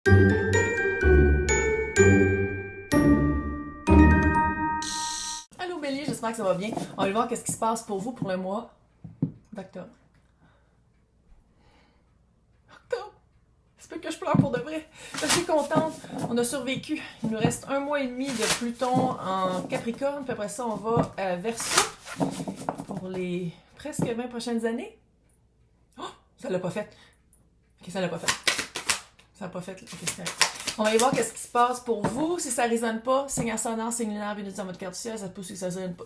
Allô Bélier, j'espère que ça va bien. On va aller voir qu'est-ce qui se passe pour vous pour le mois d'octobre. Octobre! C'est pas que je pleure pour de vrai. Je suis contente. On a survécu. Il nous reste 1 mois et demi de Pluton en Capricorne. Puis après ça, on va à Verseau pour les presque 20 prochaines années. Oh! Ça l'a pas fait. Ok, ça l'a pas fait. Ça l'a pas fait. Ok, c'est correct. On va aller voir qu'est-ce qui se passe pour vous. Si ça résonne pas, signe ascendant, signe lunaire, Vénus dans votre carte du ciel, ça peut aussi que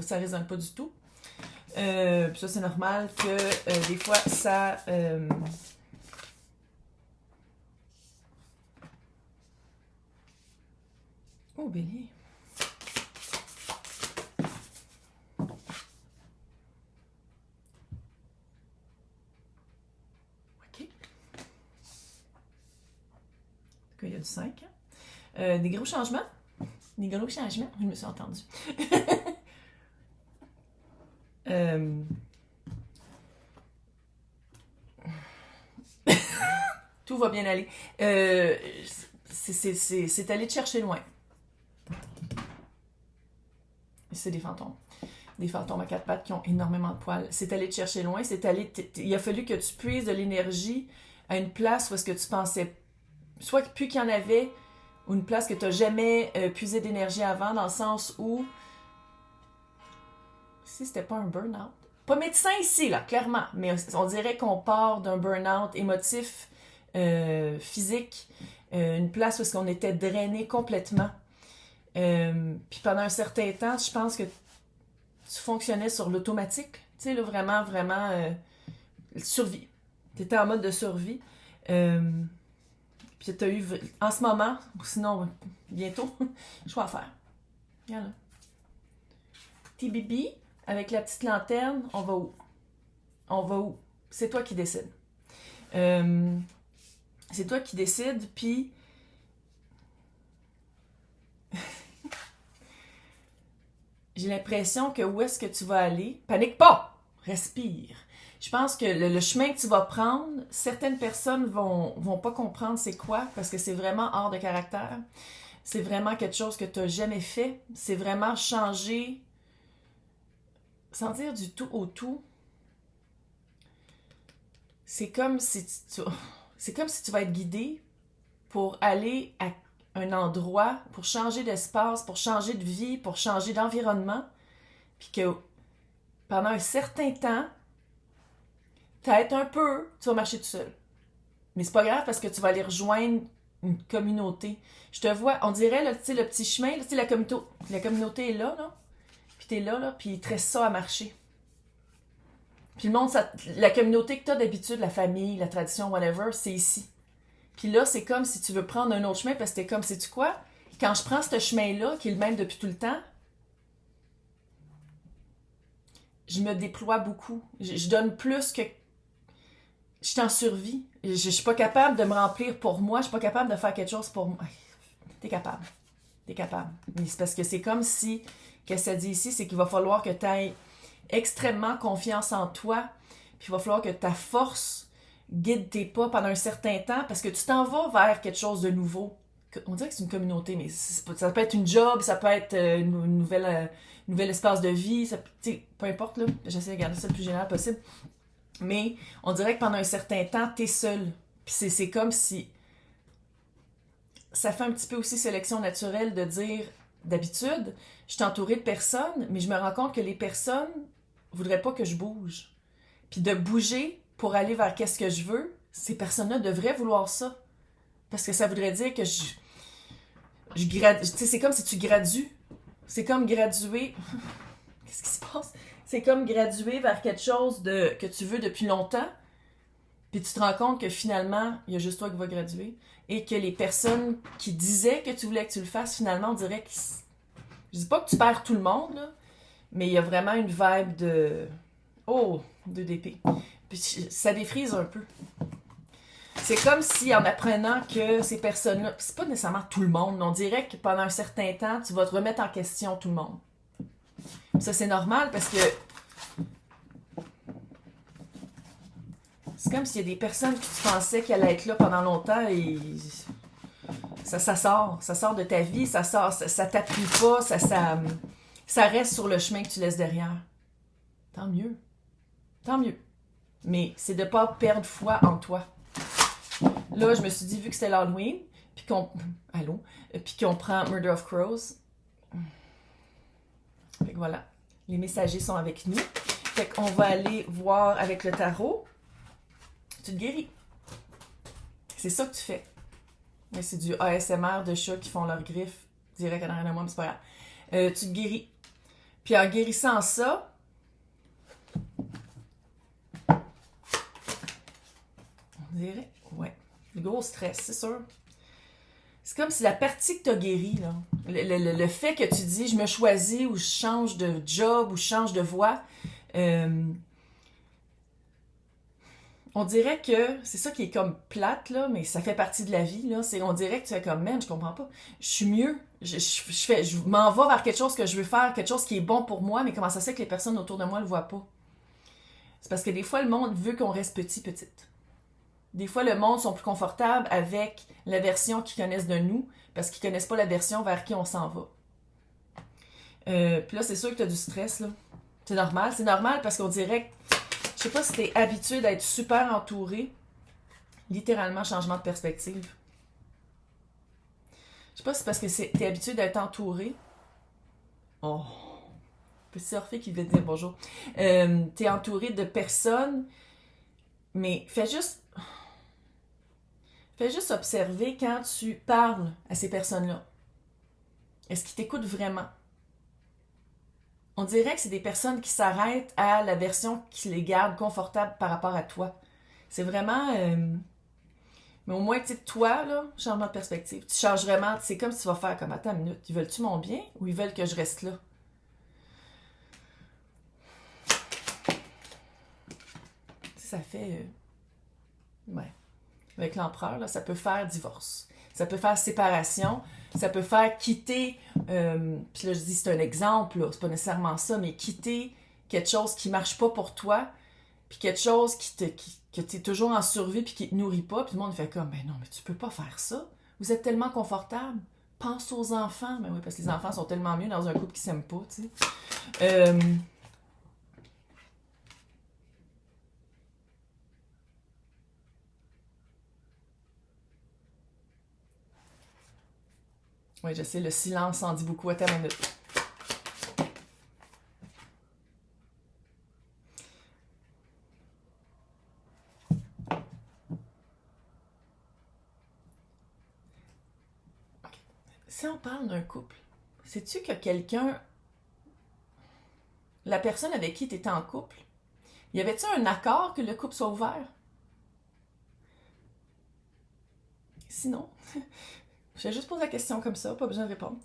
ça résonne pas du tout. Puis ça, c'est normal que des fois, ça... Oh, Bélier. OK. Il y a du 5. Des gros changements. Des gros changements. Je me suis entendue. Tout va bien aller. C'est aller te chercher loin. C'est des fantômes. Des fantômes à quatre pattes qui ont énormément de poils. C'est aller te chercher loin. Il a fallu que tu puises de l'énergie à une place où est-ce que tu pensais soit plus qu'il y en avait, ou une place que tu n'as jamais puisé d'énergie avant, dans le sens où si c'était pas un burn-out. Pas médecin ici, là, clairement, mais on dirait qu'on part d'un burn-out émotif, physique, une place où est-ce qu'on était drainé complètement. Puis pendant un certain temps, je pense que tu fonctionnais sur l'automatique. Tu sais, là, vraiment, vraiment, survie. Tu étais en mode de survie. Puis tu as eu, en ce moment, ou sinon, bientôt, choix à faire. Regarde là. Petit bibi, avec la petite lanterne, on va où? On va où? C'est toi qui décides. C'est toi qui décides, puis... J'ai l'impression que où est-ce que tu vas aller, panique pas, respire. Je pense que le chemin que tu vas prendre, certaines personnes vont pas comprendre c'est quoi, parce que c'est vraiment hors de caractère. C'est vraiment quelque chose que tu n'as jamais fait. C'est vraiment changer, sans dire du tout au tout. C'est comme si tu vas être guidé pour aller à un endroit, pour changer d'espace, pour changer de vie, pour changer d'environnement, puis que pendant un certain temps, peut-être un peu, tu vas marcher tout seul. Mais c'est pas grave parce que tu vas aller rejoindre une communauté. Je te vois, on dirait, là, tu sais, le petit chemin, là, tu sais, la communauté est là, puis t'es là, puis il te reste ça à marcher. Puis le monde, la communauté que t'as d'habitude, la famille, la tradition, whatever, c'est ici. Puis là, c'est comme si tu veux prendre un autre chemin parce que t'es comme, sais-tu quoi? Quand je prends ce chemin-là, qui est le même depuis tout le temps, je me déploie beaucoup. Je donne plus que... Je suis en survie. Je suis pas capable de me remplir pour moi. Je suis pas capable de faire quelque chose pour moi. T'es capable. T'es capable. Mais c'est parce que c'est comme si... Qu'est-ce que ça dit ici? C'est qu'il va falloir que tu aies extrêmement confiance en toi. Puis il va falloir que ta force guide tes pas pendant un certain temps parce que tu t'en vas vers quelque chose de nouveau. On dirait que c'est une communauté, mais ça peut être une job, ça peut être une nouvel espace de vie, ça, peu importe, là, j'essaie de garder ça le plus général possible. Mais on dirait que pendant un certain temps, t'es seul. Puis c'est comme si... Ça fait un petit peu aussi sélection naturelle de dire, d'habitude, je suis entourée de personnes, mais je me rends compte que les personnes voudraient pas que je bouge. Puis de bouger pour aller vers qu'est-ce que je veux, ces personnes-là devraient vouloir ça. Parce que ça voudrait dire que je gradue. Tu sais, c'est comme si tu gradues. C'est comme graduer. Qu'est-ce qui se passe? C'est comme graduer vers quelque chose que tu veux depuis longtemps. Puis tu te rends compte que finalement, il y a juste toi qui vas graduer. Et que les personnes qui disaient que tu voulais que tu le fasses, finalement, on dirait que... Je dis pas que tu perds tout le monde, là, mais il y a vraiment une vibe de... Oh, 2 d'épée. Puis ça défrise un peu. C'est comme si, en apprenant que ces personnes-là... C'est pas nécessairement tout le monde, mais on dirait que pendant un certain temps, tu vas te remettre en question tout le monde. Ça, c'est normal parce que... C'est comme s'il y a des personnes que tu pensais qu'elles allaient être là pendant longtemps et... ça sort de ta vie, ça sort, ça t'appuie pas, ça reste sur le chemin que tu laisses derrière. Tant mieux. Tant mieux. Mais c'est de pas perdre foi en toi. Là, je me suis dit, vu que c'était l'Halloween, puis qu'on... Allô? Puis qu'on prend Murder of Crows. Fait que voilà. Les messagers sont avec nous. Fait qu'on va aller voir avec le tarot. Tu te guéris. C'est ça que tu fais. Mais c'est du ASMR de chats qui font leurs griffes direct en arrière de moi, mais c'est pas grave. Tu te guéris. Puis en guérissant ça, on dirait, ouais, le gros stress, c'est sûr. C'est comme si la partie que tu as guérie, là, le fait que tu dis, je me choisis ou je change de job ou je change de voie, on dirait que, c'est ça qui est comme plate, là, mais ça fait partie de la vie, là, on dirait que tu es comme, man, je comprends pas, je suis mieux, je m'en vais vers quelque chose que je veux faire, quelque chose qui est bon pour moi, mais comment ça se fait que les personnes autour de moi le voient pas? C'est parce que des fois, le monde veut qu'on reste petite. Des fois, le monde sont plus confortables avec la version qu'ils connaissent de nous, parce qu'ils connaissent pas la version vers qui on s'en va. Puis là, c'est sûr que tu as du stress, là. C'est normal parce qu'on dirait que, je sais pas si t'es habitué d'être super entouré, littéralement changement de perspective. Je sais pas si c'est parce que t'es habitué d'être entouré. Oh, petit Orphée qui veut dire bonjour. T'es entouré de personnes, mais fais juste observer quand tu parles à ces personnes-là. Est-ce qu'ils t'écoutent vraiment? On dirait que c'est des personnes qui s'arrêtent à la version qui les garde confortables par rapport à toi. C'est vraiment... Mais au moins, tu sais, toi, là, changement de perspective. Tu changes vraiment. C'est comme si tu vas faire comme, attends une minute, ils veulent-tu mon bien ou ils veulent que je reste là? Ça fait... Ouais. Avec l'empereur, là, ça peut faire divorce. Ça peut faire séparation. Ça peut faire quitter... puis là, je dis, c'est un exemple, là, c'est pas nécessairement ça, mais quitter quelque chose qui marche pas pour toi, puis quelque chose que t'es toujours en survie puis qui te nourrit pas, puis le monde fait comme, ben non, mais tu peux pas faire ça. Vous êtes tellement confortable. Pense aux enfants. Ben oui, parce que les enfants sont tellement mieux dans un couple qui s'aime pas, tu sais. Oui, je sais, le silence en dit beaucoup. Attends une minute. Okay. Si on parle d'un couple, sais-tu que quelqu'un, la personne avec qui tu étais en couple, y avait-tu un accord que le couple soit ouvert? Sinon, je vais juste poser la question comme ça, pas besoin de répondre.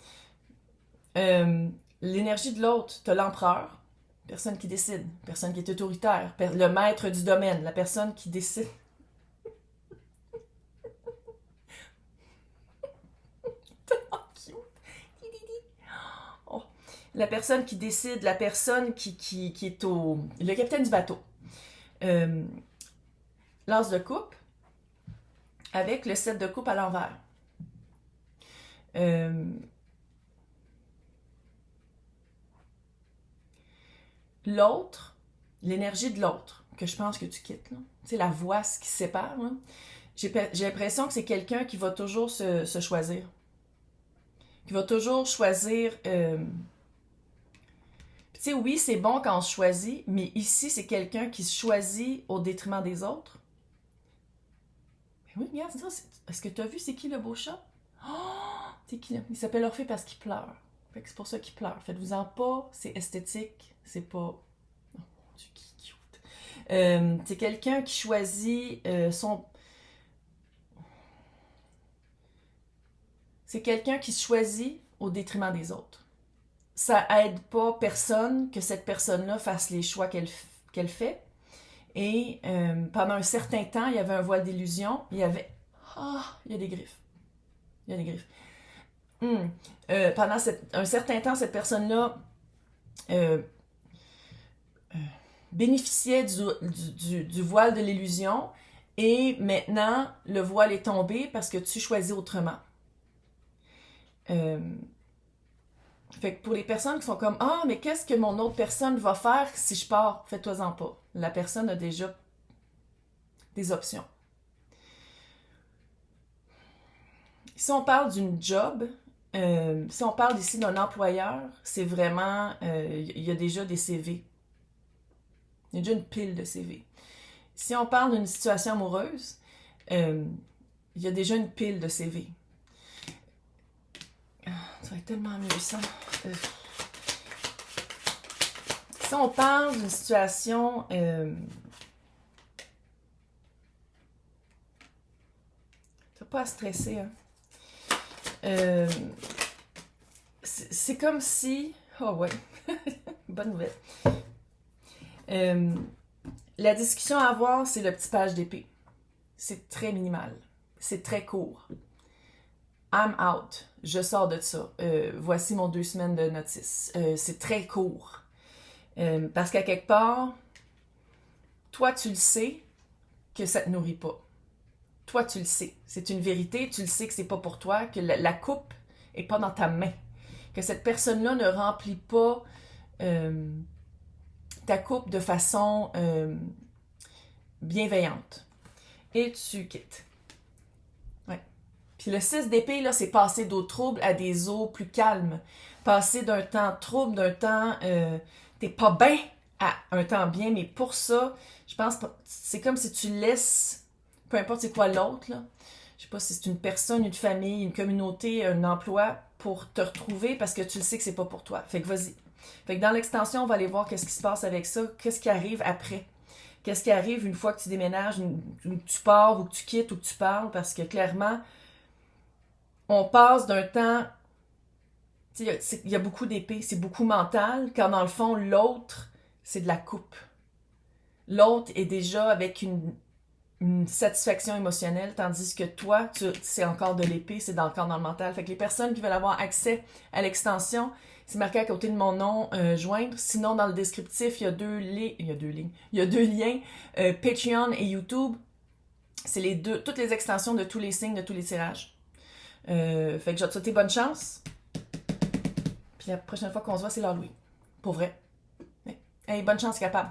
L'énergie de l'autre, t'as l'empereur, personne qui décide, personne qui est autoritaire, le maître du domaine, la personne qui décide. Tellement cute. Oh. La personne qui décide, la personne qui est le capitaine du bateau. L'as de coupe avec le 7 de coupe à l'envers. L'autre, l'énergie de l'autre, que je pense que tu quittes, là. Tu sais, la voix qui sépare, là. J'ai l'impression que c'est quelqu'un qui va toujours se choisir. Qui va toujours choisir... Tu sais, oui, c'est bon quand on se choisit, mais ici, c'est quelqu'un qui se choisit au détriment des autres. Mais oui, regarde, est-ce que tu as vu c'est qui le beau chat? Oh! C'est qui là? Il s'appelle Orphée parce qu'il pleure. Fait que c'est pour ça qu'il pleure. Faites-vous-en pas, c'est esthétique, c'est pas... Oh mon Dieu, qui cute. C'est quelqu'un qui choisit son... C'est quelqu'un qui se choisit au détriment des autres. Ça aide pas personne que cette personne-là fasse les choix qu'elle fait. Et pendant un certain temps, il y avait un voile d'illusion. Il y avait... Ah, il y a des griffes. Il y a des griffes. Pendant un certain temps, cette personne-là bénéficiait du voile de l'illusion. Et maintenant, le voile est tombé parce que tu choisis autrement. Euh, Fait que pour les personnes qui sont comme ah, mais qu'est-ce que mon autre personne va faire si je pars? Fais-toi-en pas. La personne a déjà des options. Si on parle d'une job, si on parle ici d'un employeur, c'est vraiment, il y a déjà des CV. Il y a déjà une pile de CV. Si on parle d'une situation amoureuse, il y a déjà une pile de CV. Ça va être tellement mieux ça. Si on parle d'une situation... t'as pas à stresser, hein. C'est comme si... Oh ouais, bonne nouvelle. La discussion à avoir, c'est le petit page d'épée. C'est très minimal. C'est très court. I'm out. Je sors de ça. Voici mon 2 semaines de notice. C'est très court. Parce qu'à quelque part, toi, tu le sais que ça te nourrit pas. Toi, tu le sais. C'est une vérité. Tu le sais que c'est pas pour toi, que la coupe est pas dans ta main. Que cette personne-là ne remplit pas ta coupe de façon bienveillante. Et tu quittes. Ouais. Puis le 6 d'épée, là, c'est passer d'eau trouble à des eaux plus calmes. Passer d'un temps trouble, d'un temps t'es pas bien à un temps bien, mais pour ça, je pense c'est comme si tu laisses, peu importe c'est quoi l'autre, là, je sais pas si c'est une personne, une famille, une communauté, un emploi, pour te retrouver parce que tu le sais que c'est pas pour toi. Fait que vas-y. Fait que dans l'extension, on va aller voir qu'est-ce qui se passe avec ça, qu'est-ce qui arrive après. Qu'est-ce qui arrive une fois que tu déménages, ou que tu pars, ou que tu quittes, ou que tu parles, parce que clairement, on passe d'un temps... Il y a beaucoup d'épées, c'est beaucoup mental, quand dans le fond, l'autre, c'est de la coupe. L'autre est déjà avec une satisfaction émotionnelle, tandis que toi, c'est encore de l'épée, c'est encore dans le mental. Fait que les personnes qui veulent avoir accès à l'extension, c'est marqué à côté de mon nom, joindre. Sinon, dans le descriptif, il y a deux liens, Patreon et YouTube. C'est toutes les extensions de tous les signes, de tous les tirages. Fait que je vais te souhaiter bonne chance. Puis la prochaine fois qu'on se voit, c'est l'Halloween. Pour vrai. Hey, bonne chance, capable.